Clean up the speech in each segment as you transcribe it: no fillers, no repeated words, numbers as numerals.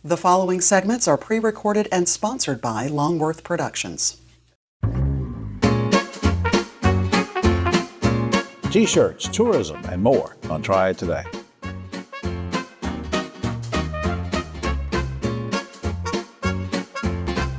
The following segments are pre-recorded and sponsored by Longworth Productions. T-shirts, tourism, and more on Triad Today.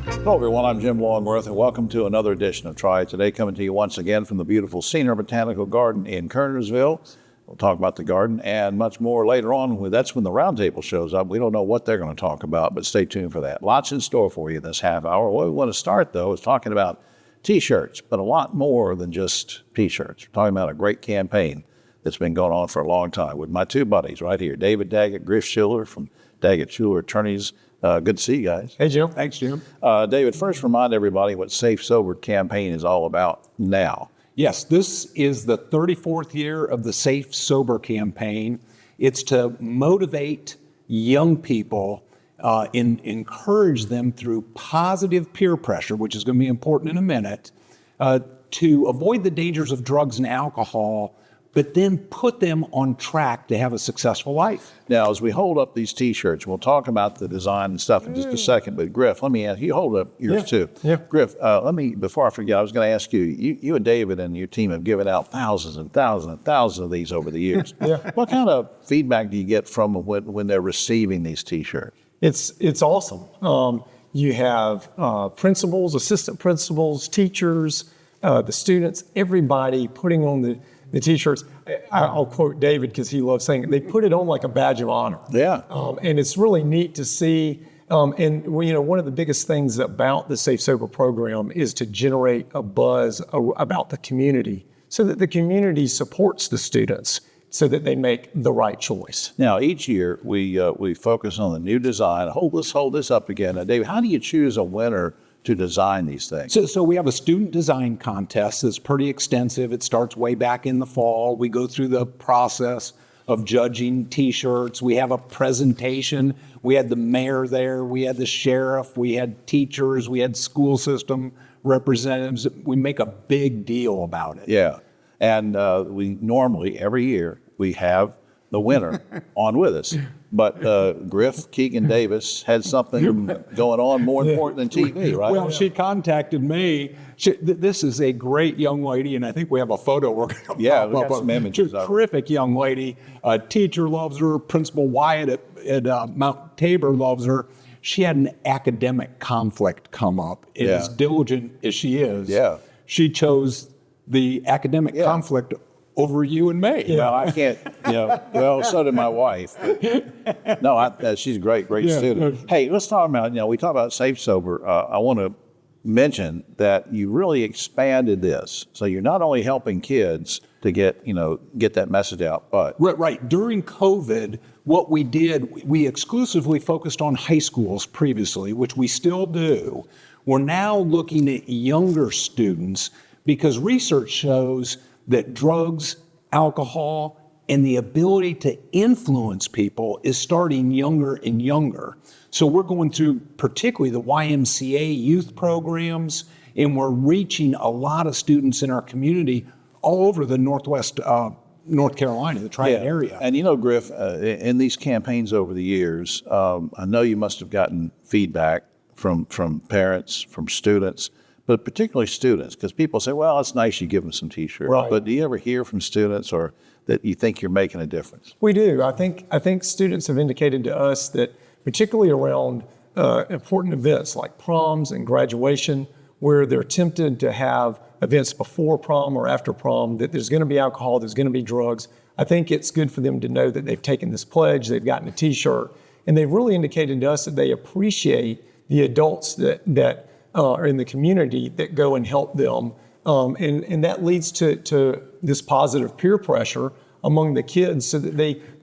Hello everyone, I'm Jim Longworth and welcome to another edition of Triad Today, coming to you once again from the beautiful Senior Botanical Garden in Kernersville. We'll talk about the garden and much more later on. That's when the roundtable shows up. We don't know what they're going to talk about, but stay tuned for that. Lots in store for you this half hour. What we want to start, though, is talking about T-shirts, but a lot more than just T-shirts. We're talking about a great campaign that's been going on for a long time with my two buddies right here, David Daggett, Griff Schiller from Daggett Schiller Attorneys. Good to see you guys. Hey, Jim. Thanks, Jim. David, first remind everybody what Safe Sober campaign is all about now. Yes, this is the 34th year of the Safe Sober campaign. It's to motivate young people, encourage them through positive peer pressure, which is going to be important in a minute, to avoid the dangers of drugs and alcohol, but then put them on track to have a successful life. Now, as we hold up these T-shirts, we'll talk about the design and stuff in just a second, but Griff, let me ask you, hold up yours too. Yeah. Griff, before I forget, I was going to ask you, you and David and your team have given out thousands and thousands and thousands of these over the years. Yeah. What kind of feedback do you get from them when they're receiving these T-shirts? It's awesome. You have principals, assistant principals, teachers, the students, everybody putting on the T-shirts. I'll quote David because he loves saying it. They put it on like a badge of honor. Yeah. And it's really neat to see. And one of the biggest things about the Safe Sober program is to generate a buzz about the community so that the community supports the students so that they make the right choice. Now, each year we focus on the new design. Let's hold this up again. David, how do you choose a winner to design these things? So we have a student design contest that's pretty extensive. It starts way back in the fall. We go through the process of judging T-shirts. We have a presentation. We had the mayor there. We had the sheriff. We had teachers. We had school system representatives. We make a big deal about it. Yeah. And we normally, every year, we have the winner on with us. But Griff Keegan Davis had something going on more important than TV, right? Well, she contacted me. This is a great young lady, and I think we have a photo we're going to pop we got up. some images She's a of her. terrific young lady. Teacher loves her. Principal Wyatt at Mount Tabor loves her. She had an academic conflict come up. And as diligent as she is, she chose the academic conflict over you and me. Well, I can't, well, so did my wife. No, she's a great student. Hey, let's talk about, we talk about Safe Sober. I want to mention that you really expanded this. So you're not only helping kids to get that message out, but. Right. During COVID, what we did, we exclusively focused on high schools previously, which we still do. We're now looking at younger students because research shows that drugs, alcohol, and the ability to influence people is starting younger and younger. So we're going through particularly the YMCA youth programs, and we're reaching a lot of students in our community all over the Northwest North Carolina, the Triad area. And Griff, in these campaigns over the years, I know you must have gotten feedback from parents, from students, but particularly students, because people say, well, it's nice you give them some T-shirts. Right. But do you ever hear from students or that you think you're making a difference? We do. I think students have indicated to us that particularly around important events like proms and graduation, where they're tempted to have events before prom or after prom, that there's going to be alcohol, there's going to be drugs. I think it's good for them to know that they've taken this pledge, they've gotten a T-shirt, and they've really indicated to us that they appreciate the adults that are in the community that go and help them. And that leads to this positive peer pressure among the kids so that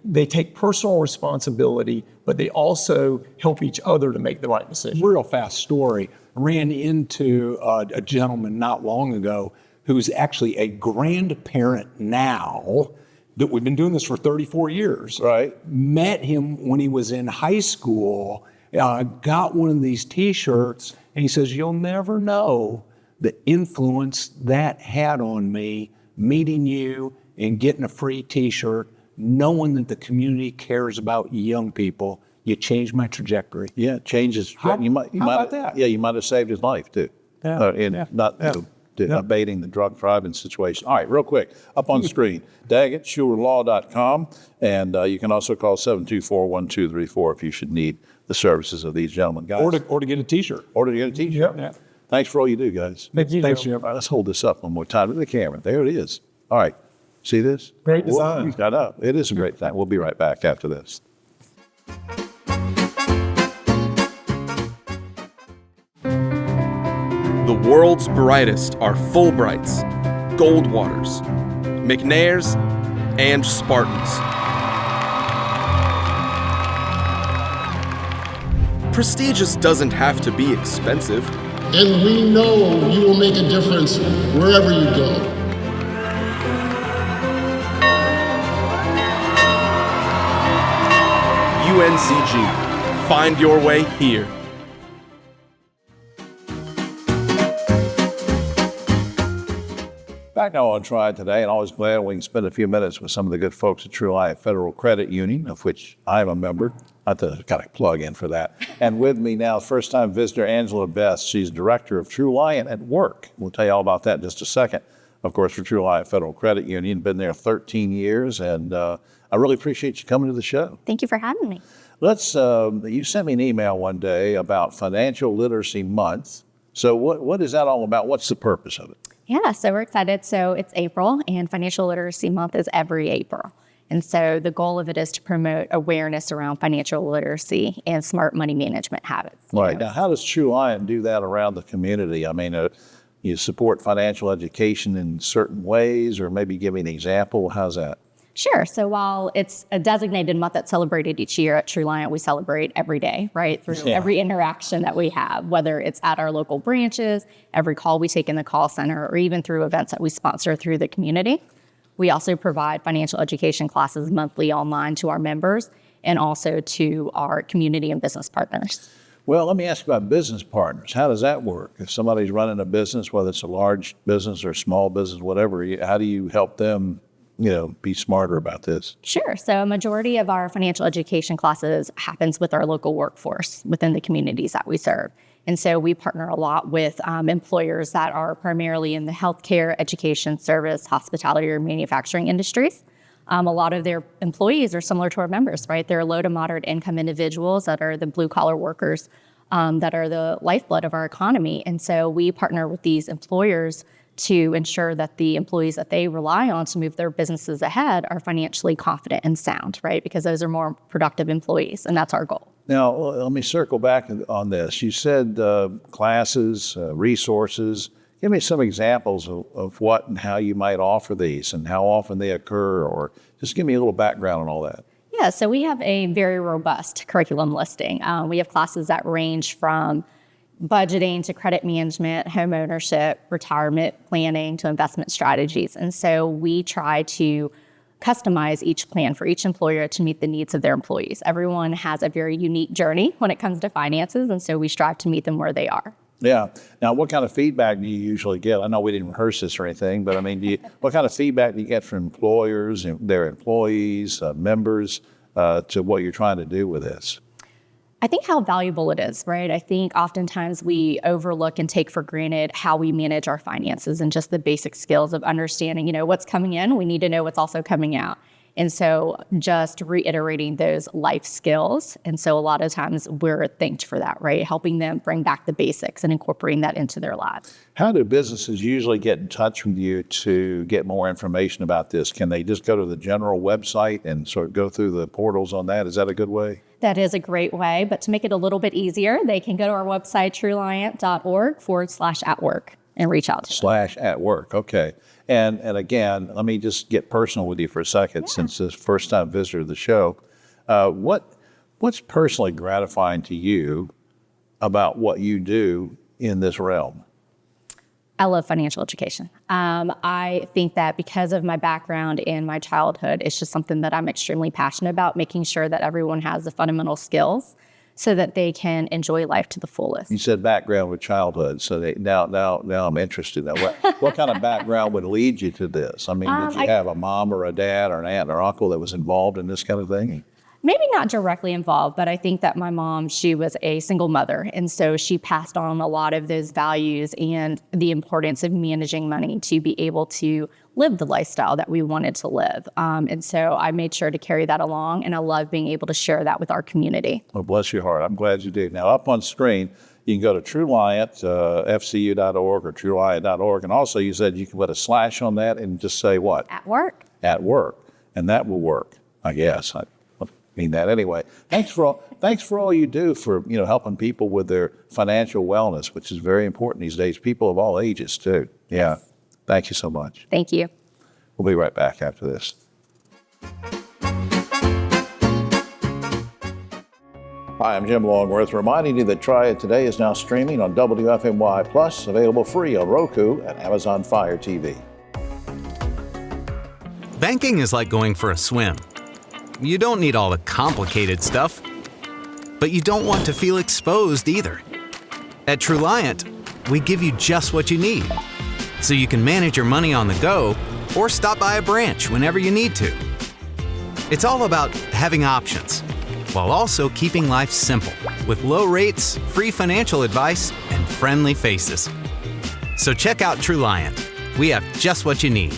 they take personal responsibility, but they also help each other to make the right decision. Real fast story. Ran into a gentleman not long ago who's actually a grandparent now, that we've been doing this for 34 years. Right. Met him when he was in high school, got one of these T-shirts, and he says, you'll never know the influence that had on me, meeting you and getting a free T-shirt, knowing that the community cares about young people You changed my trajectory. Yeah, changes. How might about that? Yeah, you might have saved his life too. Yeah, In yeah, not yeah. abating the drug driving situation. All right, real quick, up on the screen, DaggettSchulerLaw.com, and you can also call 724-1234 if you should need the services of these gentlemen, guys. Or to get a T-shirt. Or to get a T-shirt. Yep. Yeah. Thanks for all you do, guys. Thank you, Thanks, Jim. Jim. All right, let's hold this up one more time to the camera. There it is. All right, see this? Great design. I know. It is a great thing. We'll be right back after this. The world's brightest are Fulbrights, Goldwaters, McNairs, and Spartans. Prestigious doesn't have to be expensive. And we know you will make a difference wherever you go. UNCG. Find your way here. Back now on Triad Today, and always glad we can spend a few minutes with some of the good folks at True Life Federal Credit Union, of which I'm a member. I got to plug in for that. And with me now, first-time visitor Angela Best. She's director of True Lion at Work. We'll tell you all about that in just a second. Of course, for True Life Federal Credit Union, been there 13 years, and I really appreciate you coming to the show. Thank you for having me. You sent me an email one day about Financial Literacy Month. So what is that all about? What's the purpose of it? Yeah, so we're excited. So it's April, and Financial Literacy Month is every April. And so the goal of it is to promote awareness around financial literacy and smart money management habits. Right. Now, how does True Lion do that around the community? I mean, you support financial education in certain ways, or maybe give me an example. How's that? Sure. So while it's a designated month that's celebrated each year at True Lion, we celebrate every day, right? Through every interaction that we have, whether it's at our local branches, every call we take in the call center, or even through events that we sponsor through the community. We also provide financial education classes monthly online to our members and also to our community and business partners. Well, let me ask you about business partners. How does that work? If somebody's running a business, whether it's a large business or small business, whatever, how do you help them be smarter about this? Sure. So a majority of our financial education classes happens with our local workforce within the communities that we serve. And so we partner a lot with employers that are primarily in the healthcare, education, service, hospitality, or manufacturing industries. A lot of their employees are similar to our members, right? They're low to moderate income individuals that are the blue collar workers that are the lifeblood of our economy. And so we partner with these employers to ensure that the employees that they rely on to move their businesses ahead are financially confident and sound, right? Because those are more productive employees, and that's our goal. Now, let me circle back on this. You said classes, resources. Give me some examples of what and how you might offer these and how often they occur, or just give me a little background on all that. Yeah, so we have a very robust curriculum listing. We have classes that range from budgeting to credit management, home ownership, retirement planning to investment strategies. And so we try to customize each plan for each employer to meet the needs of their employees. Everyone has a very unique journey when it comes to finances, and so we strive to meet them where they are. Yeah. Now, what kind of feedback do you usually get? I know we didn't rehearse this or anything, but I mean, what kind of feedback do you get from employers and their employees, members, to what you're trying to do with this? I think how valuable it is, right? I think oftentimes we overlook and take for granted how we manage our finances and just the basic skills of understanding, what's coming in. We need to know what's also coming out. And so just reiterating those life skills. And so a lot of times we're thanked for that, right? Helping them bring back the basics and incorporating that into their lives. How do businesses usually get in touch with you to get more information about this? Can they just go to the general website and sort of go through the portals on that? Is that a good way? That is a great way, but to make it a little bit easier, they can go to our website, trueliant.org/@work and reach out to us. /@work, okay. And again, let me just get personal with you for a second, since this first time visitor to the show. What's personally gratifying to you about what you do in this realm? I love financial education. I think that because of my background in my childhood, it's just something that I'm extremely passionate about, making sure that everyone has the fundamental skills so that they can enjoy life to the fullest. You said background with childhood, so now I'm interested. Now, what kind of background would lead you to this? I mean, did you have a mom or a dad or an aunt or uncle that was involved in this kind of thing? maybe not directly involved, but I think that my mom, she was a single mother. And so she passed on a lot of those values and the importance of managing money to be able to live the lifestyle that we wanted to live. And so I made sure to carry that along, and I love being able to share that with our community. Well, bless your heart. I'm glad you did. Now, up on screen, you can go to TrueLiant, fcu.org or TrueLiant.org. And also, you said you can put a slash on that and just say what? At work. At work. And that will work, I guess. I mean that anyway. Thanks for all you do for, helping people with their financial wellness, which is very important these days. People of all ages, too. Yeah. Yes. Thank you so much. Thank you. We'll be right back after this. Hi, I'm Jim Longworth, reminding you that Triad Today is now streaming on WFMY Plus, available free on Roku and Amazon Fire TV. Banking is like going for a swim. You don't need all the complicated stuff, but you don't want to feel exposed either. At TrueLiant, we give you just what you need, so you can manage your money on the go or stop by a branch whenever you need to. It's all about having options, while also keeping life simple with low rates, free financial advice, and friendly faces. So check out TrueLiant. We have just what you need.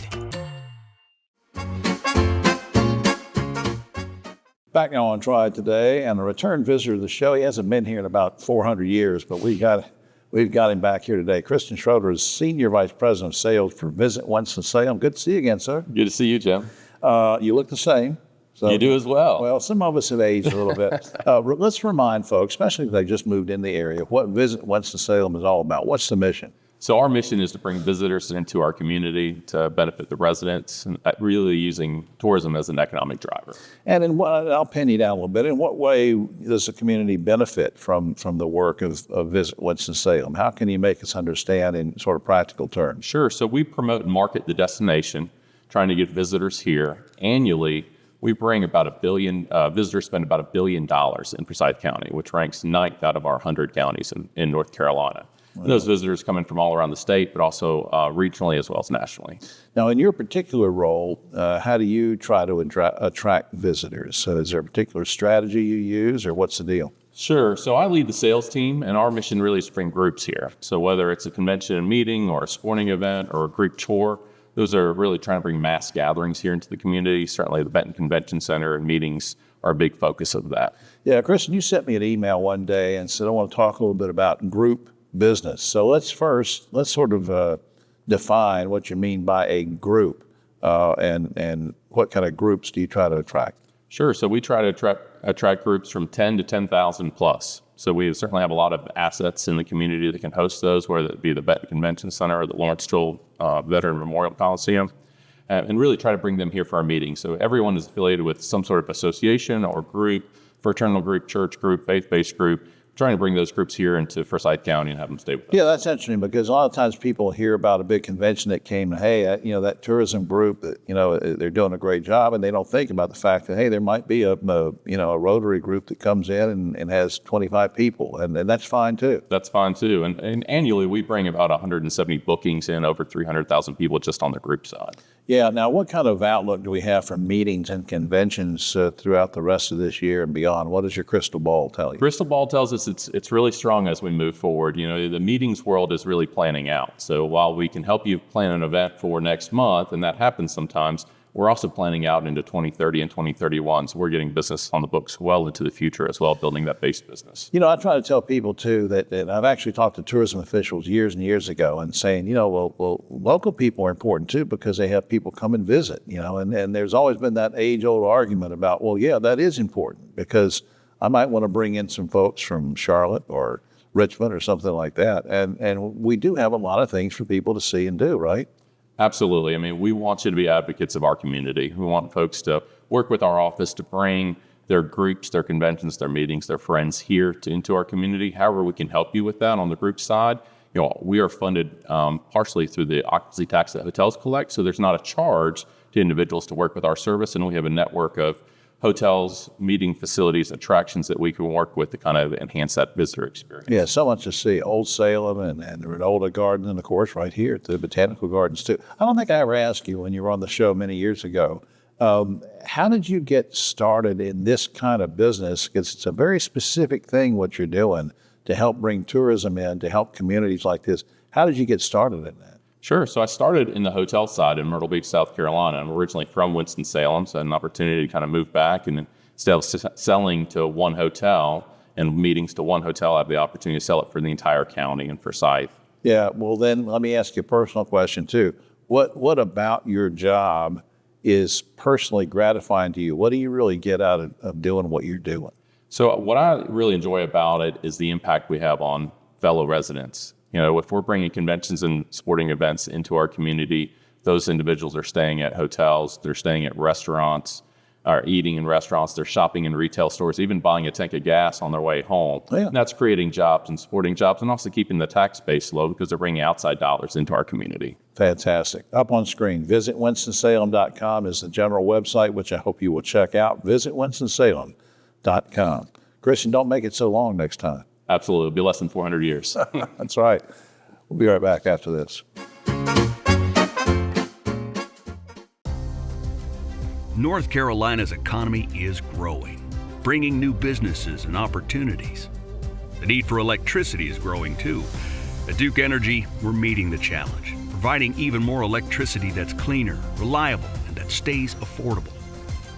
Back now on Triad Today, and a return visitor to the show. He hasn't been here in about 400 years, but we've got him back here today. Kristen Schroeder is Senior Vice President of Sales for Visit Winston-Salem. Good to see you again, sir. Good to see you, Jim. You look the same. So, you do as well. Well, some of us have aged a little bit. Let's remind folks, especially if they just moved in the area, what Visit Winston-Salem is all about. What's the mission? So our mission is to bring visitors into our community to benefit the residents, and really using tourism as an economic driver. And I'll pin you down a little bit. In what way does the community benefit from the work of Visit Winston-Salem? How can you make us understand in sort of practical terms? Sure. So we promote and market the destination, trying to get visitors here. Annually, we bring about $1 billion, visitors spend about $1 billion in Forsyth County, which ranks 9th out of our 100 counties in North Carolina. Wow. Those visitors coming from all around the state, but also regionally as well as nationally. Now, in your particular role, how do you try to attract visitors? So is there a particular strategy you use, or what's the deal? Sure. So I lead the sales team, and our mission really is to bring groups here. So whether it's a convention and meeting or a sporting event or a group tour, those are really trying to bring mass gatherings here into the community. Certainly the Benton Convention Center and meetings are a big focus of that. Yeah, Kristen, you sent me an email one day and said, I want to talk a little bit about group business. So let's sort of define what you mean by a group, and what kind of groups do you try to attract? Sure. So we try to attract groups from 10 to 10,000 plus. So we certainly have a lot of assets in the community that can host those, whether it be the Benton Convention Center or the Lawrence Stroll Veteran Memorial Coliseum, and really try to bring them here for our meetings. So everyone is affiliated with some sort of association or group, fraternal group, church group, faith-based group, trying to bring those groups here into Forsyth County and have them stay with us. Yeah, that's interesting, because a lot of times people hear about a big convention that came, and hey, that tourism group, they're doing a great job, and they don't think about the fact that, hey, there might be a Rotary group that comes in and has 25 people, and that's fine too. That's fine too. And annually we bring about 170 bookings in, over 300,000 people just on the group side. Yeah. Now, what kind of outlook do we have for meetings and conventions throughout the rest of this year and beyond? What does your crystal ball tell you? Crystal ball tells us it's really strong as we move forward. The meetings world is really planning out. So while we can help you plan an event for next month, and that happens sometimes, we're also planning out into 2030 and 2031. So we're getting business on the books well into the future as well, building that base business. I try to tell people too that I've actually talked to tourism officials years and years ago and saying, well, local people are important too, because they have people come and visit, and there's always been that age-old argument about, well, yeah, that is important, because I might want to bring in some folks from Charlotte or Richmond or something like that. And we do have a lot of things for people to see and do, right? Absolutely. I mean, we want you to be advocates of our community. We want folks to work with our office to bring their groups, their conventions, their meetings, their friends here into our community. However, we can help you with that on the group side. We are funded partially through the occupancy tax that hotels collect, so there's not a charge to individuals to work with our service, and we have a network of hotels, meeting facilities, attractions that we can work with to kind of enhance that visitor experience. Yeah, so much to see. Old Salem and the Renolda Garden, and of course right here at the Botanical Gardens too. I don't think I ever asked you when you were on the show many years ago, How did you get started in this kind of business? Because it's a very specific thing what you're doing to help bring tourism in, to help communities like this. How did you get started in that? Sure. So I started in the hotel side in Myrtle Beach, South Carolina. I'm originally from Winston-Salem, so I had an opportunity to kind of move back, and instead of selling to one hotel and meetings to one hotel, I have the opportunity to sell it for the entire county and for Scythe. Yeah, well then let me ask you a personal question too. What about your job is personally gratifying to you? What do you really get out of doing what you're doing? So what I really enjoy about it is the impact we have on fellow residents. You know, if we're bringing conventions and sporting events into our community, those individuals are staying at hotels, they're staying at restaurants, are eating in restaurants, they're shopping in retail stores, even buying a tank of gas on their way home. Yeah. And that's creating jobs and supporting jobs and also keeping the tax base low because they're bringing outside dollars into our community. Fantastic. Up on screen, visit winstonsalem.com is the general website, which I hope you will check out. Visit winstonsalem.com. Christian, don't make it so long next time. Absolutely. It'll be less than 400 years. That's right. We'll be right back after this. North Carolina's economy is growing, bringing new businesses and opportunities. The need for electricity is growing too. At Duke Energy, we're meeting the challenge, providing even more electricity that's cleaner, reliable, and that stays affordable.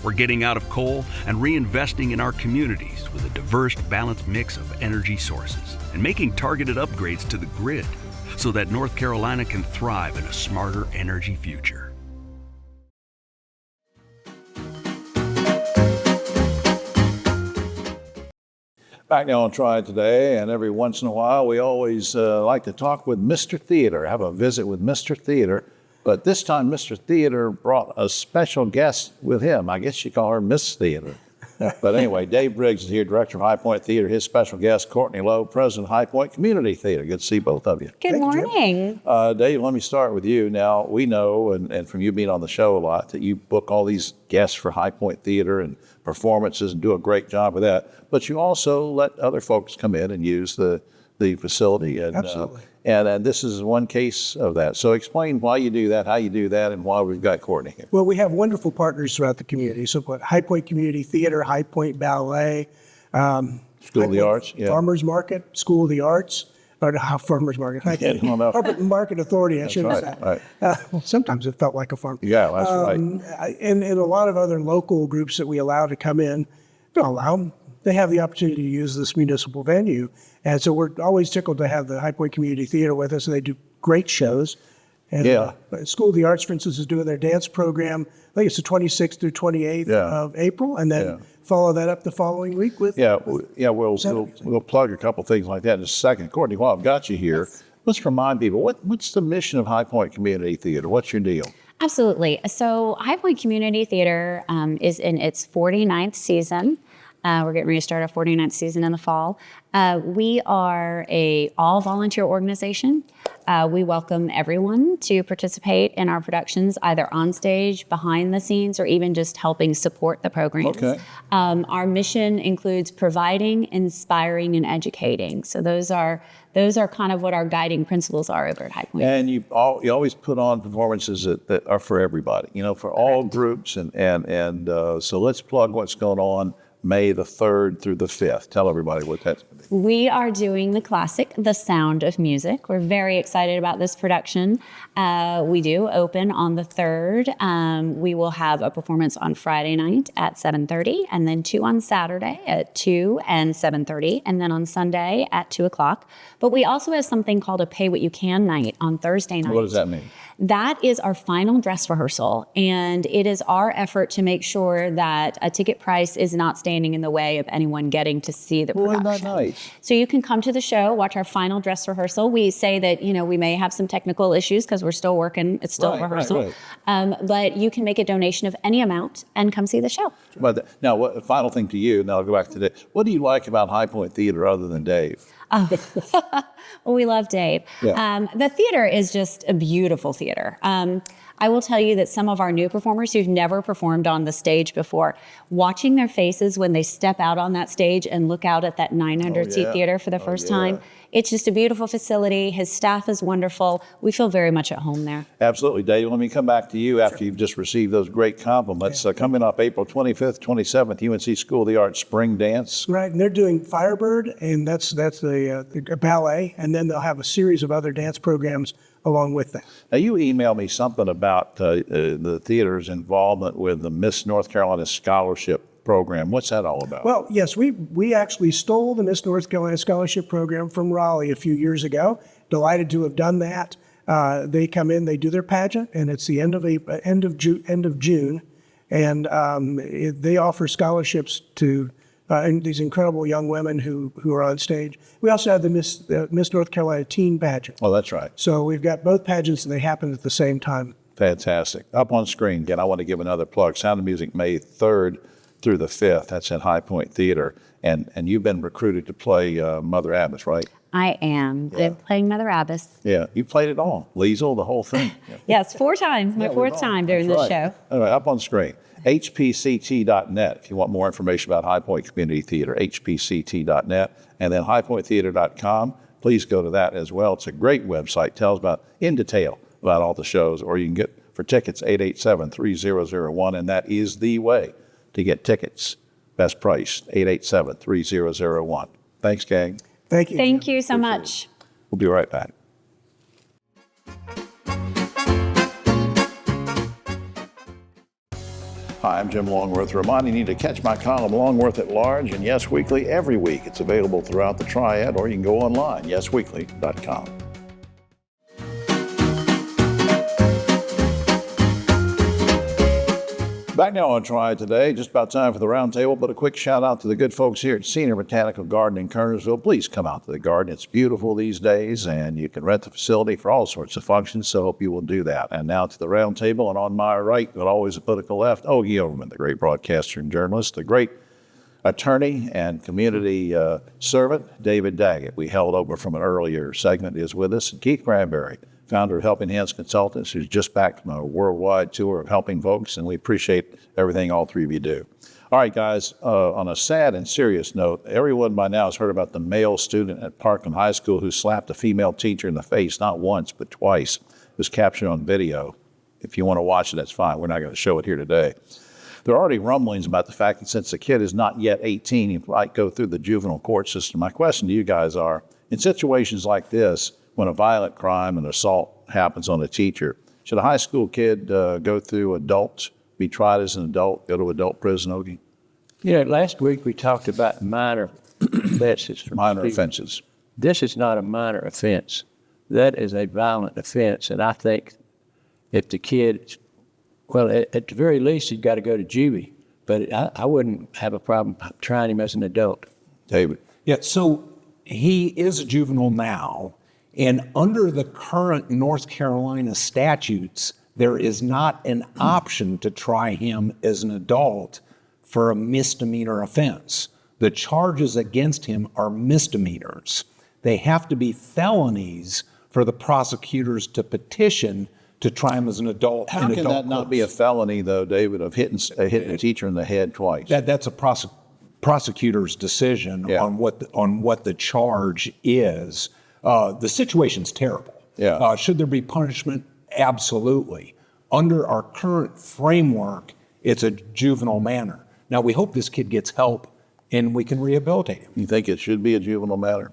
We're getting out of coal and reinvesting in our communities with a diverse, balanced mix of energy sources and making targeted upgrades to the grid so that North Carolina can thrive in a smarter energy future. Back now on Triad Today, and every once in a while we always like to talk with Mr. Theater, have a visit with Mr. Theater. But this time, Mr. Theater brought a special guest with him. I guess you call her Miss Theater. But anyway, Dave Briggs is here, Director of High Point Theater. His special guest, Courtney Lowe, President of High Point Community Theater. Good to see both of you. Good morning. Dave, let me start with you. Now, we know, and from you being on the show a lot, that you book all these guests for High Point Theater and performances and do a great job with that. But you also let other folks come in and use the facility. And, Absolutely. And this is one case of that. So explain why you do that, how you do that, and why we've got Courtney here. Well, we have wonderful partners throughout the community. So High Point Community Theater, High Point Ballet, School of the Arts, yeah. Farmers Market, School of the Arts, or Farmers Market, Corporate Market Authority, I should right, say. right. Well, sometimes it felt like a farm. Yeah, that's right. And a lot of other local groups that we allow to come in, they have the opportunity to use this municipal venue. And so we're always tickled to have the High Point Community Theater with us, and they do great shows. And School of the Arts, for instance, is doing their dance program. I think it's the 26th through 28th of April, and then follow that up the following week with we'll plug a couple things like that in a second. Courtney, while I've got you here, let's remind people, what's the mission of High Point Community Theater? What's your deal? Absolutely. So High Point Community Theater is in its 49th season. We're getting ready to start our 49th season in the fall. We are a all-volunteer organization. We welcome everyone to participate in our productions, either on stage, behind the scenes, or even just helping support the programs. Okay. Our mission includes providing, inspiring, and educating. So those are kind of what our guiding principles are over at High Point. And you always put on performances that are for everybody, for all groups. And so let's plug what's going on May the 3rd through the 5th. Tell everybody what that's going to be. We are doing the classic, The Sound of Music. We're very excited about this production. We do open on the 3rd. We will have a performance on Friday night at 7:30, and then 2 on Saturday at 2 and 7:30, and then on Sunday at 2 o'clock. But we also have something called a Pay What You Can night on Thursday night. What does that mean? That is our final dress rehearsal, and it is our effort to make sure that a ticket price is not standing in the way of anyone getting to see the production. Well, isn't that nice? So you can come to the show, watch our final dress rehearsal. We say that, we may have some technical issues because we're still working. It's still a rehearsal. Right. But you can make a donation of any amount and come see the show. But now, final thing to you, and I'll go back to Dave. What do you like about High Point Theater other than Dave? Well, we love Dave. Yeah. The theater is just a beautiful theater. I will tell you that some of our new performers who've never performed on the stage before, watching their faces when they step out on that stage and look out at that 900-seat theater for the first time, it's just a beautiful facility. His staff is wonderful. We feel very much at home there. Absolutely, Dave. Let me come back to you after you've just received those great compliments. Coming up April 25th, 27th, UNC School of the Arts Spring Dance. Right, and they're doing Firebird, and that's the ballet, and then they'll have a series of other dance programs along with that. Now, you emailed me something about the theater's involvement with the Miss North Carolina Scholarship Program. What's that all about? Well, yes, we actually stole the Miss North Carolina Scholarship Program from Raleigh a few years ago. Delighted to have done that. They come in, they do their pageant, and it's the end of June, and they offer scholarships to these incredible young women who are on stage. We also have the Miss North Carolina Teen Pageant. Oh, that's right. So we've got both pageants, and they happen at the same time. Fantastic. Up on screen, again, I want to give another plug. Sound of Music, May 3rd through the 5th. That's at High Point Theater. And you've been recruited to play Mother Abbess, right? I am. Yeah. Playing Mother Abbess. Yeah, you played it all. Liesel, the whole thing. Yes, 4 times. My 4th time during this show. All right, up on screen. hpct.net if you want more information about High Point Community Theater, hpct.net, and then highpointtheater.com. Please go to that as well. It's a great website, tells about in detail about all the shows, or you can get for tickets 887-3001, and that is the way to get tickets. Best price, 887-3001. Thanks, gang. Thank you. Thank you so much. We'll be right back. Hi, I'm Jim Longworth, reminding you to catch my column Longworth at Large and Yes Weekly every week. It's available throughout the Triad, or you can go online, yesweekly.com. Back now on Triad Today, just about time for the roundtable, but a quick shout out to the good folks here at Senior Botanical Garden in Kernersville. Please come out to the garden. It's beautiful these days, and you can rent the facility for all sorts of functions, so hope you will do that. And now to the roundtable, and on my right, but always a political left, Ogie Overman, the great broadcaster and journalist, the great attorney and community servant, David Daggett. We held over from an earlier segment, is with us, and Keith Granberry, founder of Helping Hands Consultants, who's just back from a worldwide tour of helping folks, and we appreciate everything all three of you do. All right, guys, on a sad and serious note, everyone by now has heard about the male student at Parkland High School who slapped a female teacher in the face, not once, but twice. It was captured on video. If you want to watch it, that's fine. We're not going to show it here today. There are already rumblings about the fact that since the kid is not yet 18, he might go through the juvenile court system. My question to you guys are, in situations like this, when a violent crime and assault happens on a teacher, should a high school kid go through adult, be tried as an adult, go to adult prison, Ogie? You know, last week we talked about minor offenses. Minor offenses. This is not a minor offense. That is a violent offense, and I think if the kid, well, at the very least, he's got to go to juvie, but I wouldn't have a problem trying him as an adult. David? Yeah, so he is a juvenile now. And under the current North Carolina statutes, there is not an option to try him as an adult for a misdemeanor offense. The charges against him are misdemeanors. They have to be felonies for the prosecutors to petition to try him as an adult. How can that not be a felony, though, David, of hitting a teacher in the head twice? That's a prosecutor's decision on what the charge is. The situation's terrible. Yeah. Should there be punishment? Absolutely. Under our current framework, it's a juvenile manner. Now, we hope this kid gets help and we can rehabilitate him. You think it should be a juvenile matter?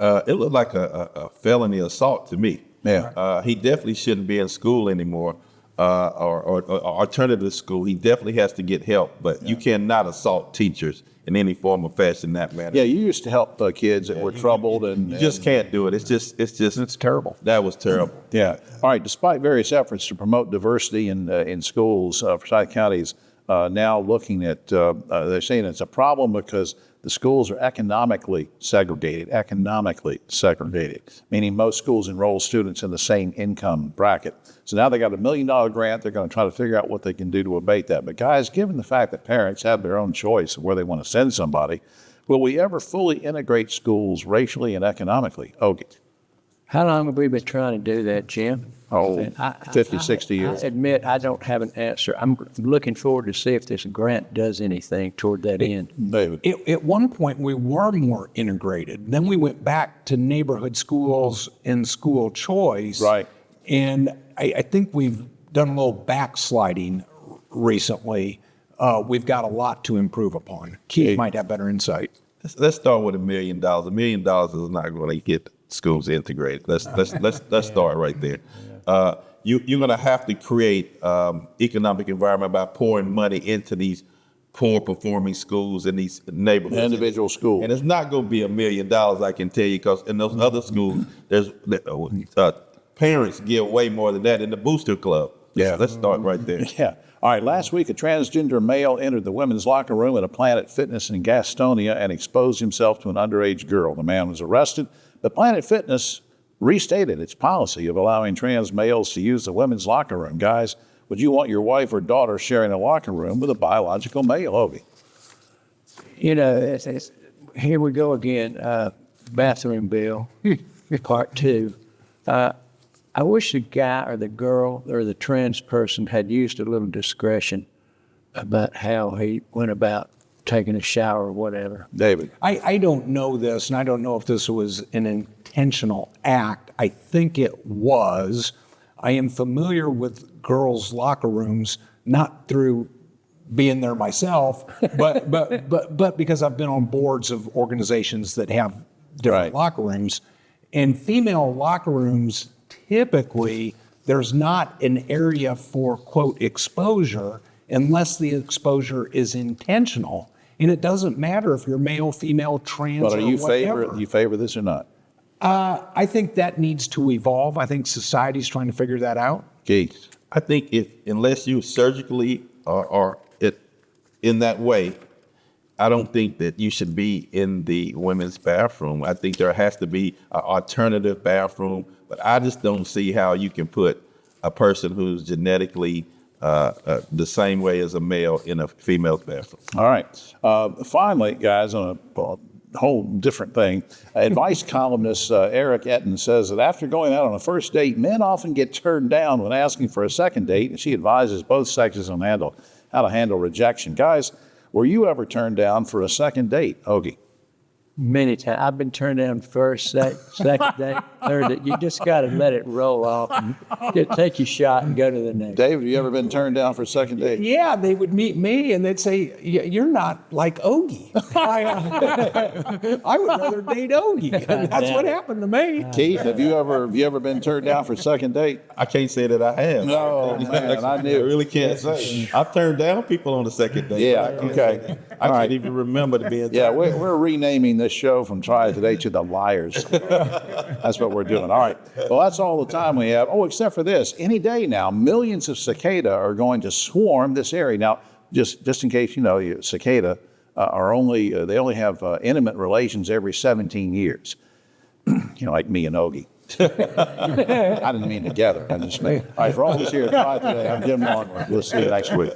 It looked like a felony assault to me. Yeah. He definitely shouldn't be in school anymore, or alternative school. He definitely has to get help, but you cannot assault teachers in any form or fashion in that manner. Yeah, you used to help kids that were troubled, and you just can't do it. It's terrible. That was terrible. Yeah. All right. Despite various efforts to promote diversity in schools, Forsyth County's now looking at, they're saying it's a problem because the schools are economically segregated, meaning most schools enroll students in the same income bracket. So now they got $1 million grant. They're going to try to figure out what they can do to abate that. But guys, given the fact that parents have their own choice of where they want to send somebody, will we ever fully integrate schools racially and economically? Ogie? How long have we been trying to do that, Jim? Oh, 50, 60 years. I admit I don't have an answer. I'm looking forward to see if this grant does anything toward that end. David. At one point, we were more integrated. Then we went back to neighborhood schools and school choice. Right. And I think we've done a little backsliding recently. We've got a lot to improve upon. Keith might have better insight. Let's start with $1 million. $1 million is not going to get schools integrated. Let's start right there. You're going to have to create economic environment by pouring money into these poor performing schools in these neighborhoods. Individual schools. And it's not going to be $1 million, I can tell you, because in those other schools, there's parents give way more than that in the booster club. Yeah. Let's start right there. Yeah. All right, last week, a transgender male entered the women's locker room at a Planet Fitness in Gastonia and exposed himself to an underage girl. The man was arrested, but Planet Fitness restated its policy of allowing trans males to use the women's locker room. Guys, would you want your wife or daughter sharing a locker room with a biological male, Ogie? You know, here we go again, bathroom bill, part 2. I wish the guy or the girl or the trans person had used a little discretion about how he went about taking a shower or whatever. David. I don't know this, and I don't know if this was an intentional act. I think it was. I am familiar with girls' locker rooms, not through being there myself, but because I've been on boards of organizations that have different locker rooms. And female locker rooms, typically, there's not an area for, quote, exposure unless the exposure is intentional. And it doesn't matter if you're male, female, trans, But are you whatever. you favor this or not? I think that needs to evolve. I think society's trying to figure that out. Keith. I think unless you surgically are in that way, I don't think that you should be in the women's bathroom. I think there has to be an alternative bathroom, but I just don't see how you can put a person who's genetically the same way as a male in a female's bathroom. All right. Finally, guys, on a whole different thing, advice columnist Eric Etten says that after going out on a first date, men often get turned down when asking for a second date, and she advises both sexes on how to handle rejection. Guys, were you ever turned down for a second date, Ogie? Many times. I've been turned down first, second date, third date. You just got to let it roll off and take your shot and go to the next. David, have you ever been turned down for a second date? Yeah, they would meet me and they'd say, "You're not like Ogie." I would rather date Ogie. That's what happened to me. Keith, have you ever been turned down for a second date? I can't say that I have. No, man, I knew. I really can't say. I've turned down people on the second date. Yeah, okay. I can't even remember to being. Yeah, we're renaming this show from Triad Today to The Liars. That's what we're doing. All right. Well, that's all the time we have. Oh, except for this. Any day now, millions of cicada are going to swarm this area. Now, just in case you know, cicada they only have intimate relations every 17 years. Like me and Ogie. I didn't mean together. I just meant. All right, for all of us here at Triad Today, I'm Jim Longworth. We'll see you next week.